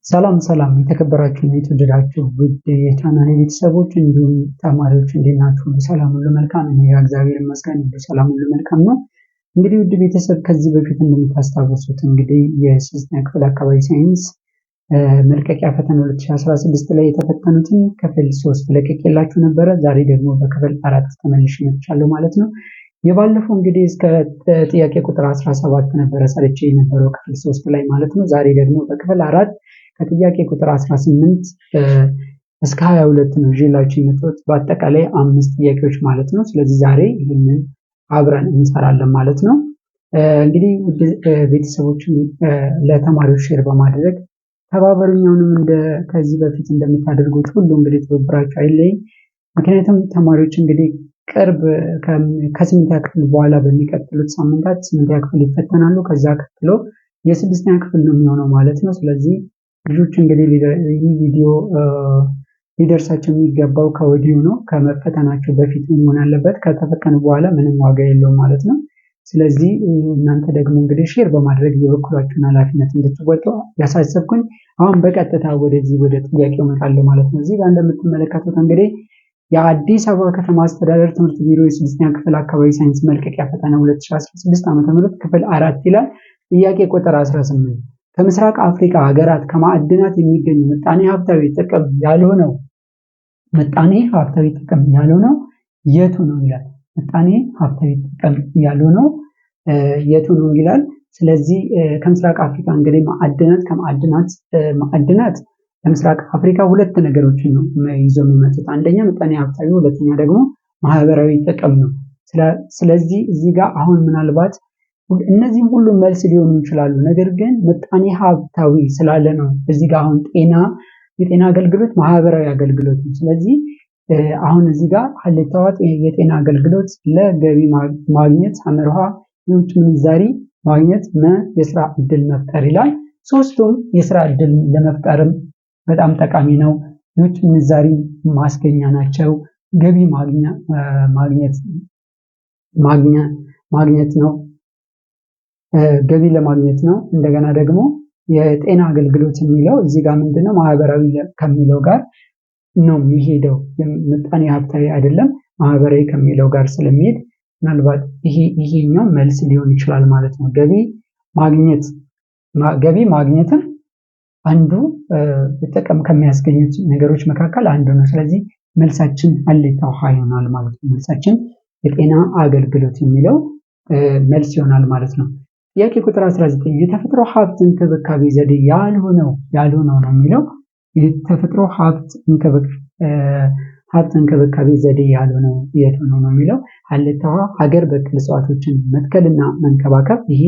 ሰላም ሰላም የተከበራችሁ የተወደዳችሁ ውድ የቻናሌ ቤተሰቦች እንዲሁም ተማሪዎች እንዴት ናችሁ? ሁሉ ሰላም ሁሉ መልካም? እኔ እግዚአብሔር ይመስገን ሁሉ ሰላም ሁሉ መልካም ነው። እንግዲህ ውድ ቤተሰብ ከዚህ በፊት እንደምታስታውሱት እንግዲህ የስድስተኛ ክፍል አካባቢ ሳይንስ መልቀቂያ ፈተና 2016 ላይ የተፈተኑትን ክፍል 3 ለቅቄላችሁ ነበረ። ዛሬ ደግሞ በክፍል 4 ተመልሼ መጥቻለሁ ማለት ነው። የባለፈው እንግዲህ እስከ ጥያቄ ቁጥር 17 ነበረ ሰርቼ የነበረው ክፍል 3 ላይ ማለት ነው። ዛሬ ደግሞ በክፍል 4 ከጥያቄ ቁጥር 18 እስከ 22 ነው ይዤላችሁ የመጣሁት በአጠቃላይ 5 ጥያቄዎች ማለት ነው። ስለዚህ ዛሬ ይህንን አብረን እንሰራለን ማለት ነው። እንግዲህ ቤተሰቦችን ለተማሪዎች ሼር በማድረግ ተባበሩኛውንም ከዚህ በፊት እንደምታደርጉት ሁሉ እንግዲህ ትብብራችሁ አይለይም። ምክንያቱም ተማሪዎች እንግዲህ ቅርብ ከስምንተኛ ክፍል በኋላ በሚቀጥሉት ሳምንታት ስምንተኛ ክፍል ይፈተናሉ። ከዛ ቀጥሎ የስድስተኛ ክፍል ነው የሚሆነው ማለት ነው። ስለዚህ ልጆች እንግዲህ ይህ ቪዲዮ ሊደርሳቸው የሚገባው ከወዲሁ ነው። ከመፈተናቸው በፊት መሆን አለበት። ከተፈተኑ በኋላ ምንም ዋጋ የለውም ማለት ነው። ስለዚህ እናንተ ደግሞ እንግዲህ ሼር በማድረግ የበኩላችሁን ኃላፊነት እንድትወጡ ያሳሰብኩኝ። አሁን በቀጥታ ወደ ጥያቄው እመጣለሁ ማለት ነው። እዚህ ጋር እንደምትመለከቱት እንግዲህ የአዲስ አበባ ከተማ አስተዳደር ትምህርት ቢሮ የስድስተኛ ክፍል አካባቢ ሳይንስ መልቀቂያ ፈተና 2016 ዓ.ም ክፍል 4 ይላል። ጥያቄ ቁጥር 18 ከምስራቅ አፍሪካ ሀገራት ከማዕድናት የሚገኙ ምጣኔ ሀብታዊ ጥቅም ያልሆነው የቱ ነው ይላል። ምጣኔ ሀብታዊ ጥቅም ያልሆነው የቱ ነው ይላል። ስለዚህ ከምስራቅ አፍሪካ እንግዲህ ማዕድናት ለምስራቅ አፍሪካ ሁለት ነገሮችን ነው ይዘው የሚመጡት። አንደኛ ምጣኔ ሀብታዊ፣ ሁለተኛ ደግሞ ማህበራዊ ጥቅም ነው። ስለዚህ እዚህ ጋር አሁን ምናልባት እነዚህም ሁሉ መልስ ሊሆኑ ይችላሉ። ነገር ግን ምጣኔ ሀብታዊ ስላለ ነው እዚህ ጋር አሁን የጤና አገልግሎት ማህበራዊ አገልግሎት ነው። ስለዚህ አሁን እዚህ ጋር ሀሌታዋ የጤና አገልግሎት ለገቢ ማግኘት አመርሃ የውጭ ምንዛሪ ማግኘት የስራ እድል መፍጠር ይላል። ሶስቱም የስራ እድል ለመፍጠርም በጣም ጠቃሚ ነው። የውጭ ምንዛሪ ማስገኛ ናቸው። ገቢ ማግኘት ነው። ገቢ ለማግኘት ነው። እንደገና ደግሞ የጤና አገልግሎት የሚለው እዚህ ጋር ምንድነው ማህበራዊ ከሚለው ጋር ነው የሚሄደው። ምጣኔ ሀብታዊ አይደለም ማህበራዊ ከሚለው ጋር ስለሚሄድ ምናልባት ይሄኛው መልስ ሊሆን ይችላል ማለት ነው። ገቢ ማግኘትም አንዱ ጥቅም ከሚያስገኙት ነገሮች መካከል አንዱ ነው። ስለዚህ መልሳችን ሀሌታው ሀ ይሆናል ማለት ነው። መልሳችን የጤና አገልግሎት የሚለው መልስ ይሆናል ማለት ነው። ጥያቄ ቁጥር 19 የተፈጥሮ ሀብት እንክብካቤ ዘዴ ያልሆነው ነው የሚለው። የተፈጥሮ ሀብት እንክብካቤ ዘዴ ያልሆነው የቱ ነው የሚለው። ሀሌታዋ ሀገር በቀል እጽዋቶችን መትከልና መንከባከብ። ይሄ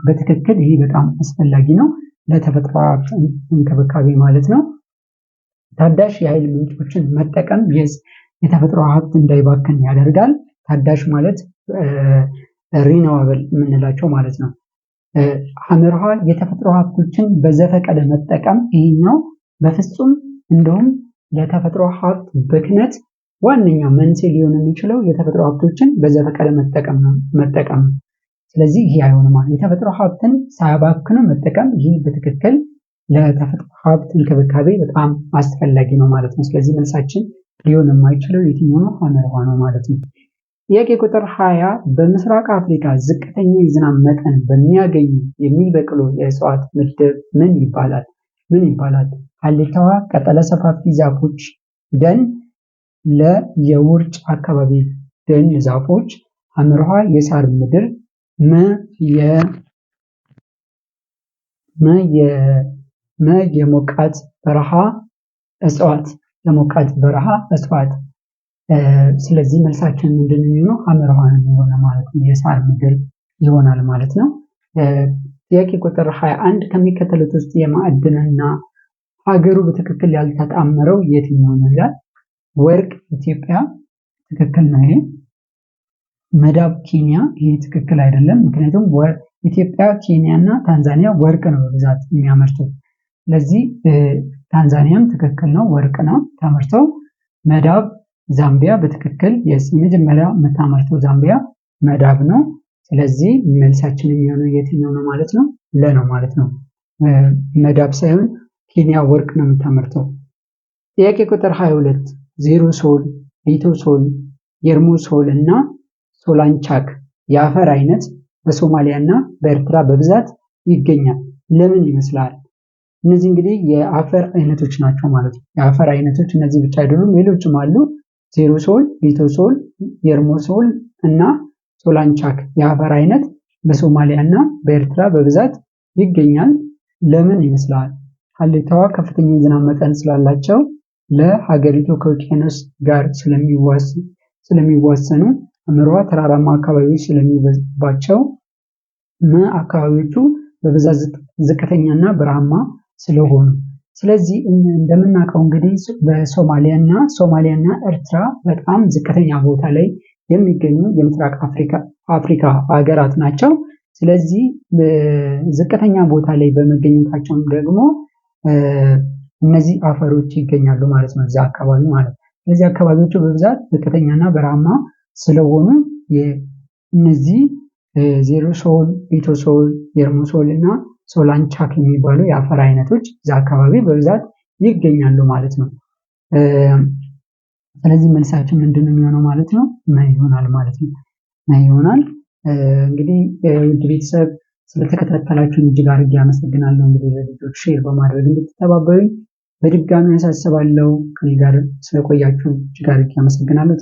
በትክክል ይሄ በጣም አስፈላጊ ነው ለተፈጥሮ ሀብት እንክብካቤ ማለት ነው። ታዳሽ የኃይል ምንጮችን መጠቀም የተፈጥሮ ሀብት እንዳይባክን ያደርጋል። ታዳሽ ማለት ሪኒዋብል የምንላቸው ማለት ነው። ሐመርሃ የተፈጥሮ ሀብቶችን በዘፈቀደ መጠቀም። ይሄኛው በፍጹም እንደውም ለተፈጥሮ ሀብት ብክነት ዋነኛው መንስኤ ሊሆን የሚችለው የተፈጥሮ ሀብቶችን በዘፈቀደ መጠቀም ነው። ስለዚህ ይሄ አይሆንም ማለት የተፈጥሮ ሀብትን ሳያባክኑ መጠቀም። ይሄ በትክክል ለተፈጥሮ ሀብት እንክብካቤ በጣም አስፈላጊ ነው ማለት ነው። ስለዚህ መልሳችን ሊሆን የማይችለው የትኛው ነው? ሐመርሃ ነው ማለት ነው። ጥያቄ ቁጥር 20 በምስራቅ አፍሪካ ዝቅተኛ የዝናብ መጠን በሚያገኙ የሚበቅሉ የእጽዋት ምድብ ምን ይባላል? ሀሌታዋ ቀጠለ ሰፋፊ ዛፎች ደን፣ የውርጭ አካባቢ ደን ዛፎች፣ ሐመርሃ የሳር ምድር፣ የሞቃት በረሃ እጽዋት። ስለዚህ መልሳችን ምንድነው የሚሆነው? ሐመርሃ ነው ማለት ነው። የሳር ምድር ይሆናል ማለት ነው። ጥያቄ ቁጥር 21 ከሚከተሉት ውስጥ የማዕድንና ሀገሩ በትክክል ያልተጣመረው የትኛው ነው ይላል። ወርቅ ኢትዮጵያ ትክክል ነው። ይሄ መዳብ ኬንያ፣ ይሄ ትክክል አይደለም። ምክንያቱም ኢትዮጵያ፣ ኬንያ እና ታንዛኒያ ወርቅ ነው በብዛት የሚያመርቱት። ስለዚህ ታንዛኒያም ትክክል ነው፣ ወርቅ ነው ታመርተው። መዳብ ዛምቢያ በትክክል የመጀመሪያ የምታመርተው ዛምቢያ መዳብ ነው። ስለዚህ መልሳችን የሚሆነው የትኛው ነው ማለት ነው? ለ ነው ማለት ነው። መዳብ ሳይሆን ኬንያ ወርቅ ነው የምታመርተው። ጥያቄ ቁጥር 22 ዜሮ ሶል፣ ሊቶሶል፣ የርሙሶል እና ሶላንቻክ የአፈር አይነት በሶማሊያ እና በኤርትራ በብዛት ይገኛል። ለምን ይመስላል? እነዚህ እንግዲህ የአፈር አይነቶች ናቸው ማለት ነው። የአፈር አይነቶች እነዚህ ብቻ አይደሉም፣ ሌሎችም አሉ። ዜሮሶል፣ ሊቶሶል፣ የርሙሶል እና ሶላንቻክ የአፈር አይነት በሶማሊያ እና በኤርትራ በብዛት ይገኛል። ለምን ይመስላል? ሀሌታዋ ከፍተኛ የዝናብ መጠን ስላላቸው፣ ለሀገሪቱ ከውቅያኖስ ጋር ስለሚዋሰኑ፣ አምሯ ተራራማ አካባቢዎች ስለሚበዛባቸው፣ አካባቢዎቹ በብዛት ዝቅተኛና በረሃማ ስለሆኑ። ስለዚህ እንደምናውቀው እንግዲህ ሶማሊያና ኤርትራ በጣም ዝቅተኛ ቦታ ላይ የሚገኙ የምስራቅ አፍሪካ ሀገራት ናቸው። ስለዚህ ዝቅተኛ ቦታ ላይ በመገኘታቸውም ደግሞ እነዚህ አፈሮች ይገኛሉ ማለት ነው፣ እዚያ አካባቢ ማለት ነው። ስለዚህ አካባቢዎቹ በብዛት ዝቅተኛና በረሃማ ስለሆኑ እነዚህ ዜሮሶል፣ ሊቶሶል፣ የርሙሶል እና ሶላንቻክ የሚባሉ የአፈር አይነቶች እዚያ አካባቢ በብዛት ይገኛሉ ማለት ነው። ስለዚህ መልሳችን ምንድን ነው የሚሆነው ማለት ነው? ና ይሆናል ማለት ነው። ና ይሆናል። እንግዲህ ውድ ቤተሰብ ስለተከታተላችሁን እጅግ አድርጌ አመሰግናለሁ። እንግዲህ ለልጆች ሼር በማድረግ እንድትተባበሩኝ በድጋሚ ያሳስባለሁ። ከኔ ጋር ስለቆያችሁ እጅግ አድርጌ አመሰግናለሁ።